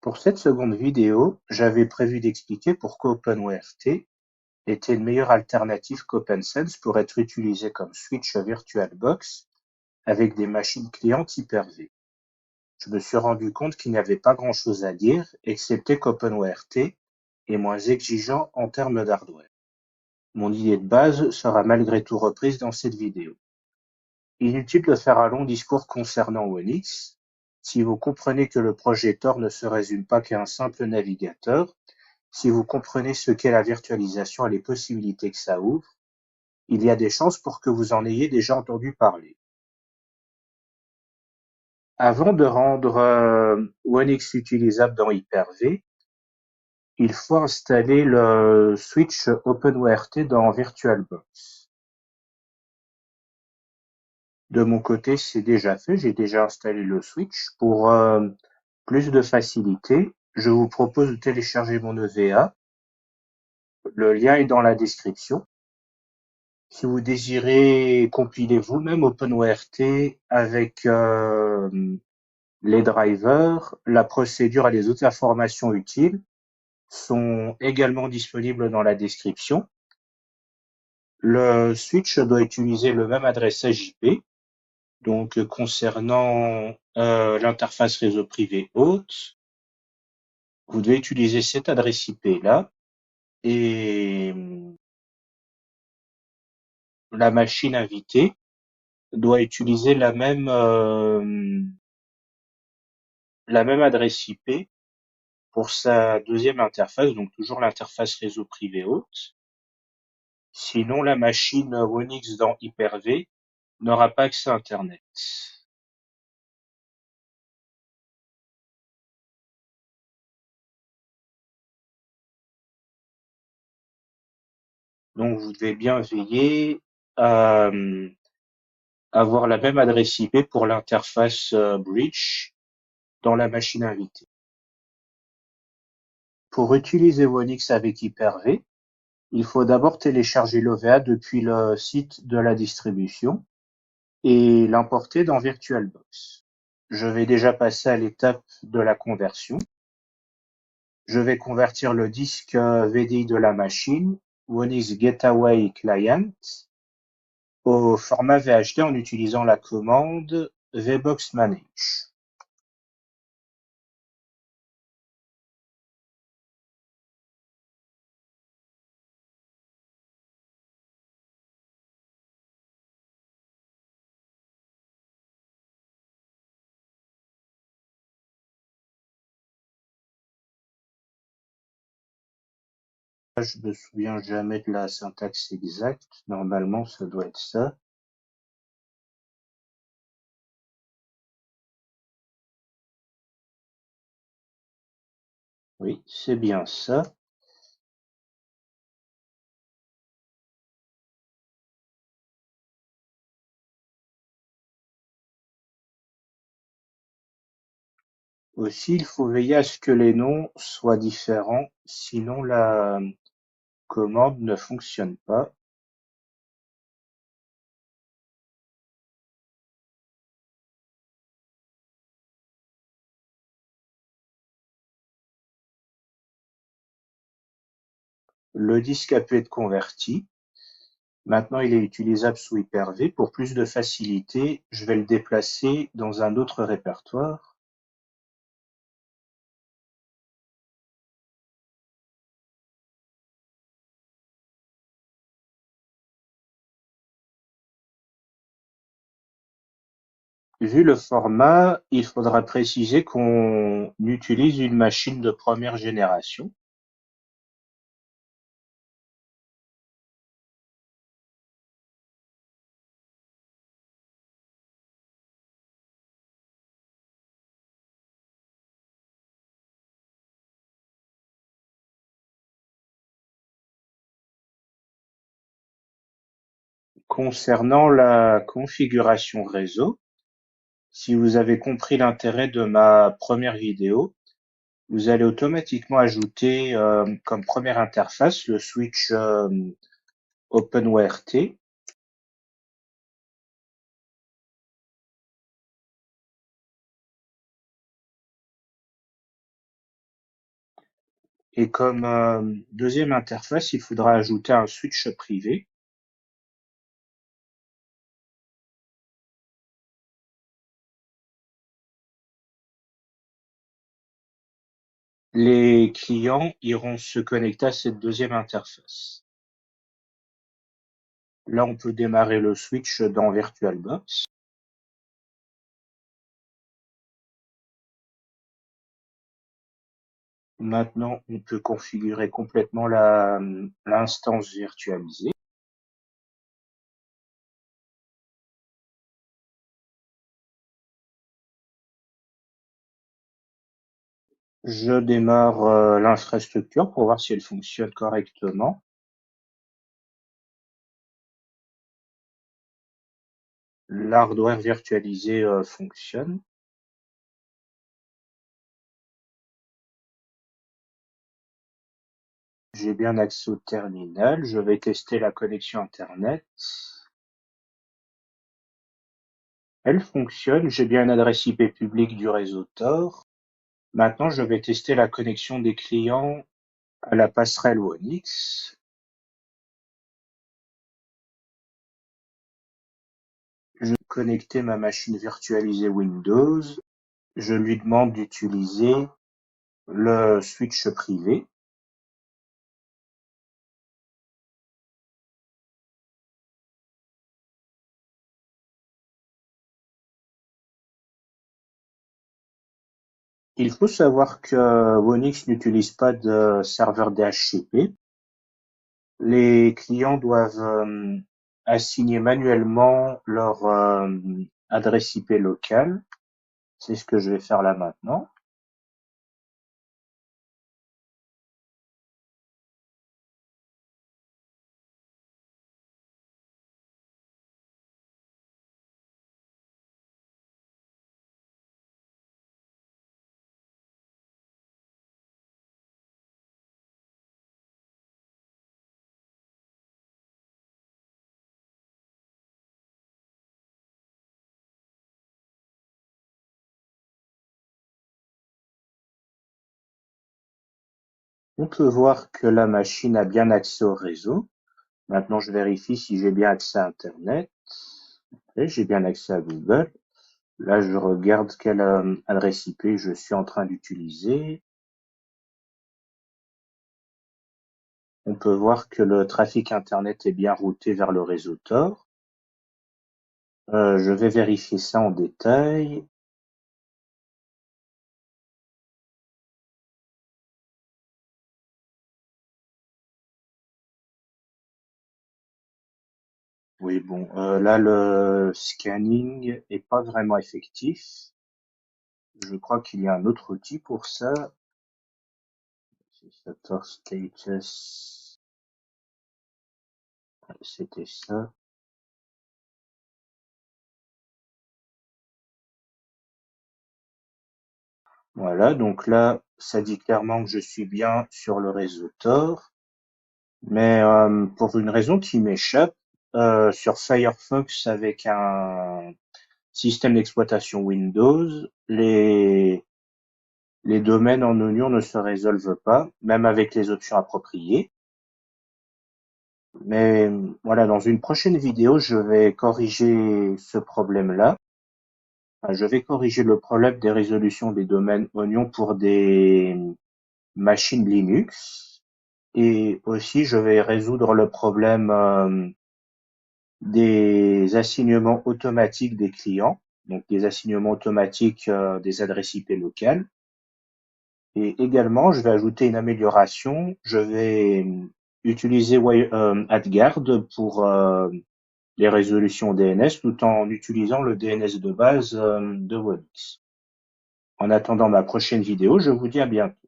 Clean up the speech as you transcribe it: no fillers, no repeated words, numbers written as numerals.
Pour cette seconde vidéo, j'avais prévu d'expliquer pourquoi OpenWRT était une meilleure alternative qu'OpenSense pour être utilisé comme switch VirtualBox avec des machines clientes Hyper-V. Je me suis rendu compte qu'il n'y avait pas grand-chose à dire, excepté qu'OpenWRT est moins exigeant en termes d'hardware. Mon idée de base sera malgré tout reprise dans cette vidéo. Inutile de faire un long discours concernant Wonix. Si vous comprenez que le projet Tor ne se résume pas qu'à un simple navigateur, si vous comprenez ce qu'est la virtualisation et les possibilités que ça ouvre, il y a des chances pour que vous en ayez déjà entendu parler. Avant de rendre Wonix utilisable dans Hyper-V, il faut installer le switch OpenWRT dans VirtualBox. De mon côté, c'est déjà fait, j'ai déjà installé le switch. Pour plus de facilité, je vous propose de télécharger mon EVA. Le lien est dans la description. Si vous désirez compiler vous-même OpenWRT avec les drivers, la procédure et les autres informations utiles sont également disponibles dans la description. Le switch doit utiliser le même adressage IP. Donc, concernant l'interface réseau privé hôte, vous devez utiliser cette adresse IP-là et la machine invitée doit utiliser la même adresse IP pour sa deuxième interface, donc toujours l'interface réseau privé hôte. Sinon, la machine Wonix dans Hyper-V n'aura pas accès à Internet. Donc, vous devez bien veiller à avoir la même adresse IP pour l'interface bridge dans la machine invitée. Pour utiliser Wonix avec Hyper-V, il faut d'abord télécharger l'OVA depuis le site de la distribution et l'importer dans VirtualBox. Je vais déjà passer à l'étape de la conversion. Je vais convertir le disque VDI de la machine, Wonix Gateway Client, au format VHD en utilisant la commande vbox manage. Je me souviens jamais de la syntaxe exacte. Normalement, ça doit être ça. Oui, c'est bien ça. Aussi, il faut veiller à ce que les noms soient différents, sinon la commande ne fonctionne pas. Le disque a pu être converti. Maintenant, il est utilisable sous Hyper-V. Pour plus de facilité, je vais le déplacer dans un autre répertoire. Vu le format, il faudra préciser qu'on utilise une machine de première génération. Concernant la configuration réseau, si vous avez compris l'intérêt de ma première vidéo, vous allez automatiquement ajouter comme première interface le switch OpenWRT. Et comme deuxième interface, il faudra ajouter un switch privé. Les clients iront se connecter à cette deuxième interface. Là, on peut démarrer le switch dans VirtualBox. Maintenant, on peut configurer complètement l'instance virtualisée. Je démarre l'infrastructure pour voir si elle fonctionne correctement. L'hardware virtualisé fonctionne. J'ai bien accès au terminal. Je vais tester la connexion Internet. Elle fonctionne. J'ai bien une adresse IP publique du réseau Tor. Maintenant, je vais tester la connexion des clients à la passerelle Wonix. Je vais connecter ma machine virtualisée Windows. Je lui demande d'utiliser le switch privé. Il faut savoir que Wonix n'utilise pas de serveur DHCP. Les clients doivent assigner manuellement leur adresse IP locale. C'est ce que je vais faire là maintenant. On peut voir que la machine a bien accès au réseau. Maintenant, je vérifie si j'ai bien accès à Internet. Et j'ai bien accès à Google. Là, je regarde quelle adresse IP je suis en train d'utiliser. On peut voir que le trafic Internet est bien routé vers le réseau Tor. Je vais vérifier ça en détail. Oui, bon, là, le scanning est pas vraiment effectif. Je crois qu'il y a un autre outil pour ça. C'est ça, Tor Status. C'était ça. Voilà, donc là, ça dit clairement que je suis bien sur le réseau Tor. Mais pour une raison qui m'échappe, sur Firefox avec un système d'exploitation Windows, les domaines en oignon ne se résolvent pas, même avec les options appropriées. Mais voilà, dans une prochaine vidéo, je vais corriger ce problème-là. Enfin, je vais corriger le problème des résolutions des domaines oignons pour des machines Linux. Et aussi, je vais résoudre le problème des assignements automatiques des clients, donc des assignements automatiques des adresses IP locales. Et également, je vais ajouter une amélioration. Je vais utiliser AdGuard pour les résolutions DNS tout en utilisant le DNS de base de Wonix. En attendant ma prochaine vidéo, je vous dis à bientôt.